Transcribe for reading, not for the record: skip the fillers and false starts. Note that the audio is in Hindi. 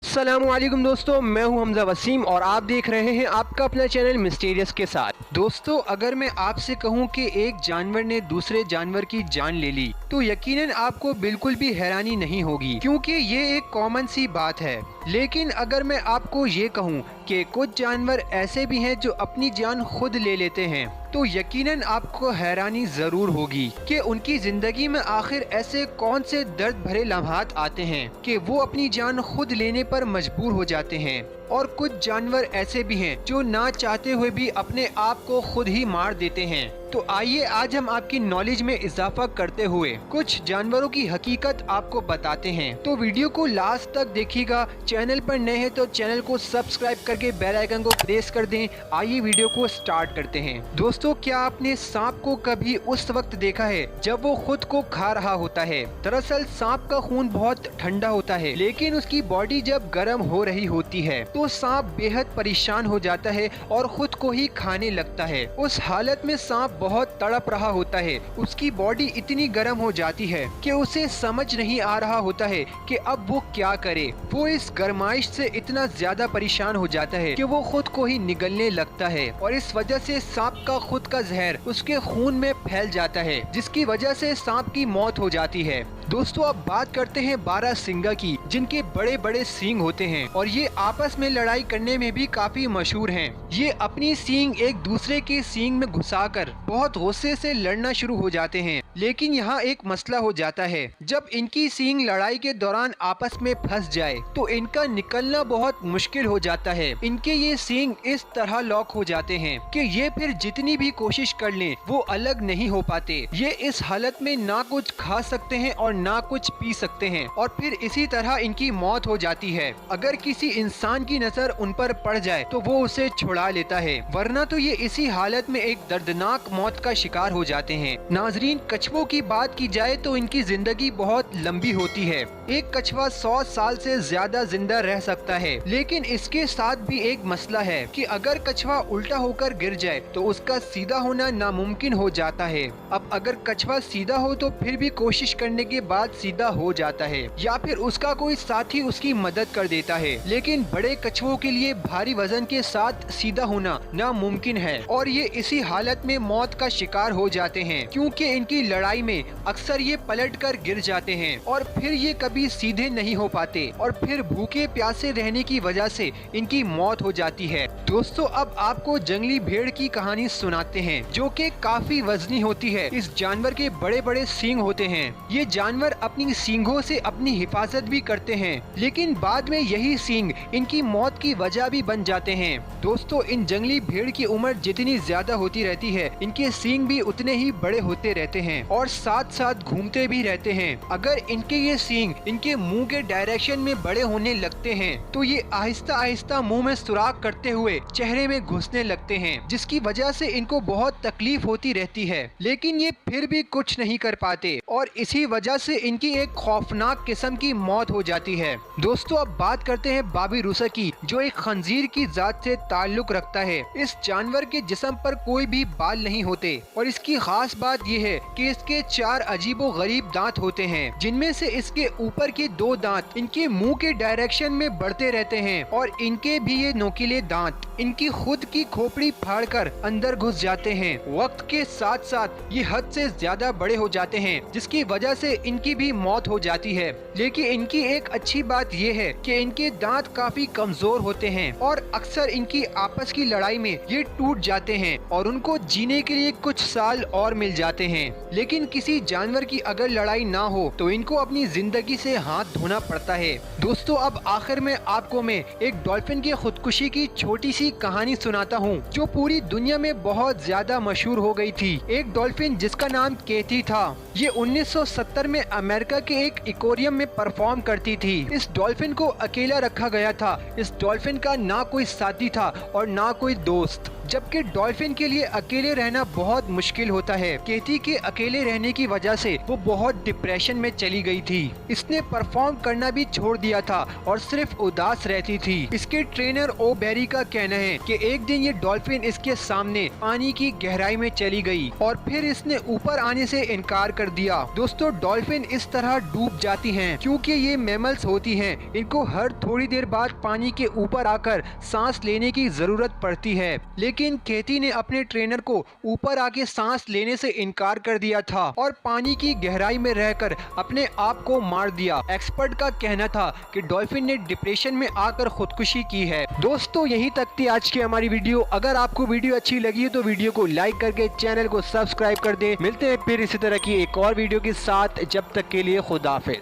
अस्सलामुअलैकुम दोस्तों, मैं हूं हमजा वसीम और आप देख रहे हैं आपका अपना चैनल मिस्टीरियस के साथ। दोस्तों, अगर मैं आपसे कहूं कि एक जानवर ने दूसरे जानवर की जान ले ली तो यकीनन आपको बिल्कुल भी हैरानी नहीं होगी, क्योंकि ये एक कॉमन सी बात है। लेकिन अगर मैं आपको ये कहूं कि कुछ जानवर ऐसे भी हैं जो अपनी जान खुद ले लेते हैं, तो यकीनन आपको हैरानी ज़रूर होगी कि उनकी ज़िंदगी में आखिर ऐसे कौन से दर्द भरे लम्हात आते हैं कि वो अपनी जान खुद लेने पर मजबूर हो जाते हैं। और कुछ जानवर ऐसे भी हैं जो ना चाहते हुए भी अपने आप को खुद ही मार देते हैं। तो आइए आज हम आपकी नॉलेज में इजाफा करते हुए कुछ जानवरों की हकीकत आपको बताते हैं। तो वीडियो को लास्ट तक देखिएगा। चैनल पर नए हैं तो चैनल को सब्सक्राइब करके बेल आइकन को प्रेस कर दें। आइए वीडियो को स्टार्ट करते हैं। दोस्तों, क्या आपने सांप को कभी उस वक्त देखा है जब वो खुद को खा रहा होता है? दरअसल सांप का खून बहुत ठंडा होता है, लेकिन उसकी बॉडी जब गर्म हो रही होती है तो सांप बेहद परेशान हो जाता है और खुद को ही खाने लगता है। उस हालत में सांप बहुत तड़प रहा होता है। उसकी बॉडी इतनी गर्म हो जाती है कि उसे समझ नहीं आ रहा होता है कि अब वो क्या करे। वो इस गर्माइश से इतना ज्यादा परेशान हो जाता है कि वो खुद को ही निगलने लगता है और इस वजह से सांप का खुद का जहर उसके खून में फैल जाता है, जिसकी वजह से सांप की मौत हो जाती है। दोस्तों, अब बात करते हैं बारहसिंगा की, जिनके बड़े बड़े सींग होते हैं और ये आपस में लड़ाई करने में भी काफी मशहूर हैं। ये अपनी सींग एक दूसरे के सींग में घुसाकर बहुत गुस्से से लड़ना शुरू हो जाते हैं। लेकिन यहाँ एक मसला हो जाता है, जब इनकी सींग लड़ाई के दौरान आपस में फंस जाए तो इनका निकलना बहुत मुश्किल हो जाता है। इनके ये सींग इस तरह लॉक हो जाते हैं कि ये फिर जितनी भी कोशिश कर लें वो अलग नहीं हो पाते। ये इस हालत में ना कुछ खा सकते हैं और ना कुछ पी सकते हैं और फिर इसी तरह इनकी मौत हो जाती है। अगर किसी इंसान की नजर उन पर पड़ जाए तो वो उसे छुड़ा लेता है, वरना तो ये इसी हालत में एक दर्दनाक मौत का शिकार हो जाते हैं। नाजरीन, कछुओं की बात की जाए तो इनकी जिंदगी बहुत लंबी होती है। एक कछुआ 100 साल से ज्यादा जिंदा रह सकता है, लेकिन इसके साथ भी एक मसला है कि अगर कछुआ उल्टा होकर गिर जाए तो उसका सीधा होना नामुमकिन हो जाता है। अब अगर कछुआ सीधा हो तो फिर भी कोशिश करने के बाद सीधा हो जाता है या फिर उसका कोई साथी उसकी मदद कर देता है। लेकिन बड़े कछुओं के लिए भारी वजन के साथ सीधा होना नामुमकिन है और ये इसी हालत में मौत का शिकार हो जाते हैं, क्योंकि इनकी लड़ाई में अक्सर ये पलटकर गिर जाते हैं और फिर ये कभी सीधे नहीं हो पाते और फिर भूखे प्यासे रहने की वजह से इनकी मौत हो जाती है। दोस्तों, अब आपको जंगली भेड़ की कहानी सुनाते हैं, जो कि काफी वजनी होती है। इस जानवर के बड़े बड़े सींग होते हैं। ये जानवर अपनी सींगों से अपनी हिफाजत भी करते हैं, लेकिन बाद में यही सींग इनकी मौत की वजह भी बन जाते हैं। दोस्तों, इन जंगली भेड़ की उम्र जितनी ज्यादा होती रहती है, इनके सींग भी उतने ही बड़े होते रहते हैं और साथ साथ घूमते भी रहते हैं। अगर इनके ये सींग इनके मुंह के डायरेक्शन में बड़े होने लगते हैं तो ये आहिस्ता आहिस्ता मुंह में सुराख करते हुए चेहरे में घुसने लगते हैं, जिसकी वजह से इनको बहुत तकलीफ होती रहती है। लेकिन ये फिर भी कुछ नहीं कर पाते और इसी वजह से इनकी एक खौफनाक किस्म की मौत हो जाती है। दोस्तों, अब बात करते हैं बाबिरुसा की, जो एक खंजीर की जात से ताल्लुक रखता है। इस जानवर के जिस्म पर कोई भी बाल नहीं होते और इसकी खास बात यह है कि इसके 4 अजीबो गरीब दांत होते हैं, जिनमें से इसके ऊपर के 2 दांत इनके मुंह के डायरेक्शन में बढ़ते रहते हैं और इनके भी ये नोकीले दांत इनकी खुद की खोपड़ी फाड़कर अंदर घुस जाते हैं। वक्त के साथ साथ ये हद से ज्यादा बड़े हो जाते हैं, जिसकी वजह से इनकी भी मौत हो जाती है। लेकिन इनकी एक अच्छी बात यह है कि इनके दांत काफी कमजोर होते हैं और अक्सर इनकी आपस की लड़ाई में ये टूट जाते हैं और उनको जीने के लिए कुछ साल और मिल जाते हैं। लेकिन किसी जानवर की अगर लड़ाई ना हो तो इनको अपनी जिंदगी से हाथ धोना पड़ता है। दोस्तों, अब आखिर में आपको मैं एक डॉल्फिन की खुदकुशी की छोटी सी कहानी सुनाता हूँ, जो पूरी दुनिया में बहुत ज्यादा मशहूर हो गई थी। एक डॉल्फिन जिसका नाम केथी था, ये 1970 में अमेरिका के एक एक्वेरियम में परफॉर्म करती थी। इस डॉल्फिन को अकेला रखा गया था। इस डॉल्फिन का ना कोई साथी था और ना कोई दोस्त। जबकि डॉल्फिन के लिए अकेले रहना बहुत मुश्किल होता है। केटी के अकेले रहने की वजह से वो बहुत डिप्रेशन में चली गई थी। इसने परफॉर्म करना भी छोड़ दिया था और सिर्फ उदास रहती थी। इसके ट्रेनर ओ बेरी का कहना है कि एक दिन ये डॉल्फिन इसके सामने पानी की गहराई में चली गई और फिर इसने ऊपर आने से इनकार कर दिया। दोस्तों, डॉल्फिन इस तरह डूब जाती हैं क्योंकि ये मैमल्स होती हैं। इनको हर थोड़ी देर बाद पानी के ऊपर आकर सांस लेने की जरूरत पड़ती है, लेकिन केटी ने अपने ट्रेनर को ऊपर आके सांस लेने से इनकार कर दिया था और पानी की गहराई में रहकर अपने आप को मार दिया। एक्सपर्ट का कहना था कि डॉल्फिन ने डिप्रेशन में आकर खुदकुशी की है। दोस्तों, यहीं तक थी आज की हमारी वीडियो। अगर आपको वीडियो अच्छी लगी है तो वीडियो को लाइक करके चैनल को सब्सक्राइब कर दे। मिलते हैं फिर इसी तरह की एक और वीडियो के साथ। जब तक के लिए खुदा हाफिज।